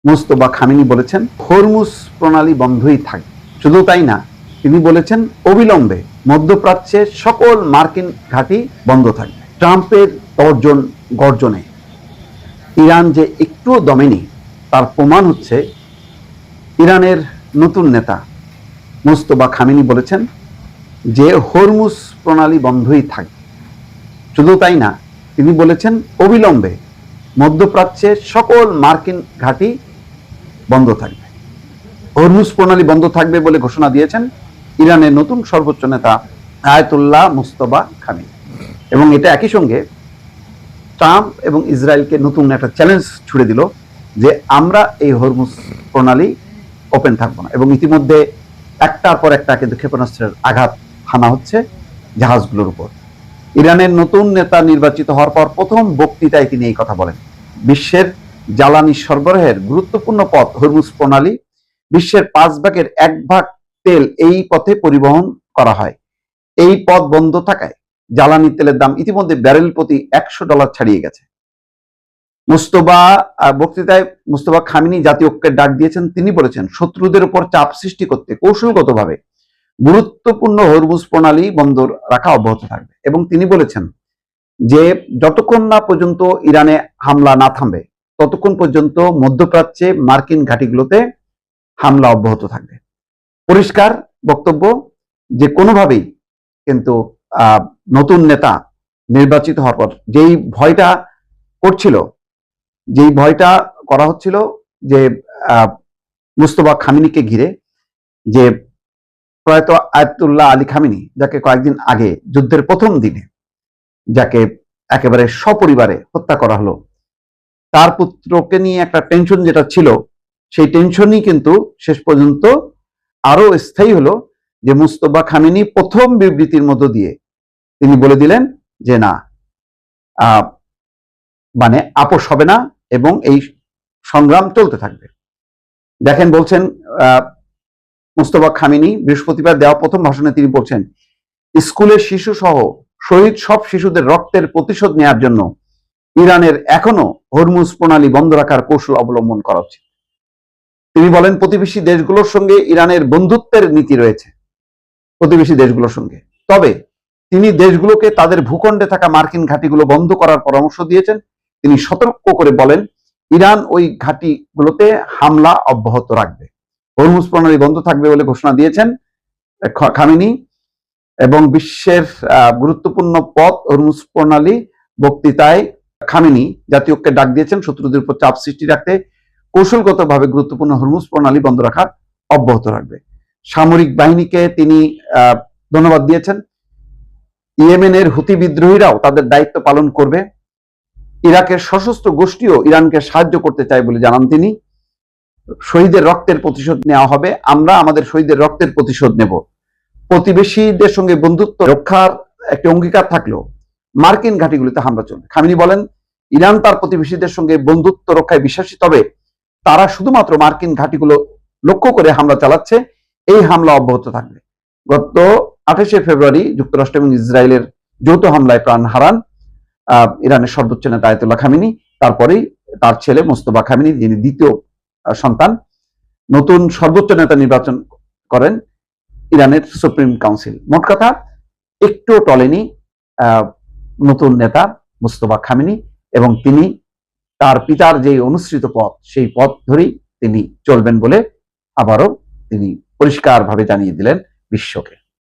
Mustafa Khamenei বলেছেন Hormuz প্রণালী বন্ধই থাকবে। শুধু তাই না, তিনি বলেছেন অবিলম্বে মধ্যপ্রাচ্যের সকল মার্কিন ঘাঁটি বন্ধ থাকবে। ট্রাম্পের তর্জন গর্জনে ইরান যে একটুও দমেনি তার প্রমাণ হচ্ছে ইরানের নতুন নেতা মুস্তফা খামেনি বলেছেন যে হরমুজ প্রণালী বন্ধই থাকবে। শুধু তাই না, তিনি বলেছেন অবিলম্বে মধ্যপ্রাচ্যের সকল মার্কিন ঘাঁটি বন্ধ থাকবে। হরমুজ প্রণালী বন্ধ থাকবে বলে ঘোষণা দিয়েছেন ইরানের নতুন সর্বোচ্চ নেতা আয়াতুল্লাহ মুস্তফা খামেনি। এবং এটা একই সঙ্গে ট্রাম্প এবং ইসরায়েলকে নতুন একটা চ্যালেঞ্জ ছুড়ে দিল যে আমরা এই হরমুজ প্রণালী ওপেন থাকবো না। এবং ইতিমধ্যে একটার পর একটা কিন্তু ক্ষেপণাস্ত্রের আঘাত হানা হচ্ছে জাহাজগুলোর উপর। ইরানের নতুন নেতা নির্বাচিত হওয়ার পর প্রথম বক্তৃতায় তিনি এই কথা বলেন। বিশ্বের জ্বালানি সরবরাহের গুরুত্বপূর্ণ পথ হরমুজ প্রণালী, বিশ্বের 1/5 তেল এই পথে পরিবহন করা হয়। এই পথ বন্ধ থাকায় জ্বালানি তেলের দাম ইতিমধ্যে ব্যারেল প্রতি $100 ছাড়িয়ে গেছে। বক্তৃতায় মুস্তফা খামেনি জাতীয় ঐক্যের ডাক দিয়েছেন। তিনি বলেছেন শত্রুদের উপর চাপ সৃষ্টি করতে কৌশলগতভাবে গুরুত্বপূর্ণ হরমুজ প্রণালী বন্ধ রাখা অব্যাহত থাকবে। এবং তিনি বলেছেন যে যতক্ষণ না পর্যন্ত ইরানে হামলা না থামবে ততক্ষণ পর্যন্ত মধ্যপ্রাচ্যে মার্কিন ঘাঁটিগুলোতে হামলা অব্যাহত থাকবে। পরিষ্কার বক্তব্য যে কোনোভাবেই কিন্তু নতুন নেতা নির্বাচিত হওয়ার পর যেই ভয়টা করা হচ্ছিল যে মুস্তফা খামেনিকে ঘিরে, যে প্রয়াত আয়াতুল্লাহ আলী খামেনি, যাকে কয়েকদিন আগে যুদ্ধের প্রথম দিনে যাকে একেবারে সপরিবারে হত্যা করা হলো, তার পুত্রকে নিয়ে একটা টেনশন যেটা ছিল, সেই টেনশনই কিন্তু শেষ পর্যন্ত আরো স্থায়ী হলো যে মুস্তফা খামেনি প্রথম বিবৃতির মধ্য দিয়ে তিনি বলে দিলেন যে না, মানে আপোষ হবে না এবং এই সংগ্রাম চলতে থাকবে। দেখেন, বলছেন মুস্তফা খামেনি বৃহস্পতিবার দেওয়া প্রথম ভাষণে তিনি বলছেন স্কুলের শিশু সহ শহীদ সব শিশুদের রক্তের প্রতিশোধ নেওয়ার জন্য ইরানের এখনো হরমুজ প্রণালী বন্ধ রাখার কৌশল অবলম্বন করা উচিত। তিনি বলেন প্রতিবেশী দেশগুলোর সঙ্গে ইরানের বন্ধুত্বের নীতি রয়েছে, প্রতিবেশী দেশগুলোর সঙ্গে। তবে তিনি দেশগুলোকে তাদের ভূখণ্ডে থাকা মার্কিন ঘাঁটিগুলো বন্ধ করার পরামর্শ দিয়েছেন। তিনি সতর্ক করে বলেন ইরান ওই ঘাঁটিগুলোতে হামলা অব্যাহত রাখবে। হরমুজ প্রণালী বন্ধ থাকবে বলে ঘোষণা দিয়েছেন খামেনি। এবং বিশ্বের গুরুত্বপূর্ণ পথ হরমুজ প্রণালী বক্তৃতায় খামেনি জাতীয় ঐক্যের ডাক দিয়েছেন শত্রুদের উপর চাপ সৃষ্টি রাখতে কৌশলগতভাবে গুরুত্বপূর্ণ হরমুজ প্রণালী বন্ধ রাখা অব্যাহত রাখবে। সামরিক বাহিনীকে তিনি ধন্যবাদ দিয়েছেন। ইয়েমেনের হুতি বিদ্রোহীরাও তাদের দায়িত্ব পালন করবে। ইরাকের সশস্ত্র গোষ্ঠীও ইরানকে সাহায্য করতে চায় বলে জানান তিনি। শহীদের রক্তের প্রতিশোধ নেওয়া হবে, আমরা আমাদের শহীদের রক্তের প্রতিশোধ নেব। প্রতিবেশীদের সঙ্গে বন্ধুত্ব রক্ষার একটি অঙ্গীকার থাকলেও মার্কিন ঘাঁটিগুলিতে হামলা চলবে। খামেনি বলেন ইরান তার প্রতিবেশীদের সঙ্গে বন্ধুত্ব রক্ষায় বিশ্বাসী, তবে তারা শুধুমাত্র মার্কিন ঘাঁটিগুলো লক্ষ্য করে হামলা চালাচ্ছে, এই হামলা অব্যাহত থাকবে। গত 28শে ফেব্রুয়ারি যুক্তরাষ্ট্র এবং ইসরায়েলের যৌথ হামলায় প্রাণ হারান ইরানের সর্বোচ্চ নেতা আয়াতুল্লাহ খামেনি। তারপরেই তার ছেলে মুস্তফা খামেনি, যিনি দ্বিতীয় সন্তান, নতুন সর্বোচ্চ নেতা নির্বাচন করেন ইরানের সুপ্রিম কাউন্সিল। মোট কথা একটু টলেনি নতুন নেতা মুস্তফা খামেনি, এবং তিনি তার পিতার যে অনুসৃত পথ, সেই পথ ধরেই তিনি চলবেন বলে আবারও তিনি পরিষ্কারভাবে জানিয়ে দিলেন বিশ্বকে।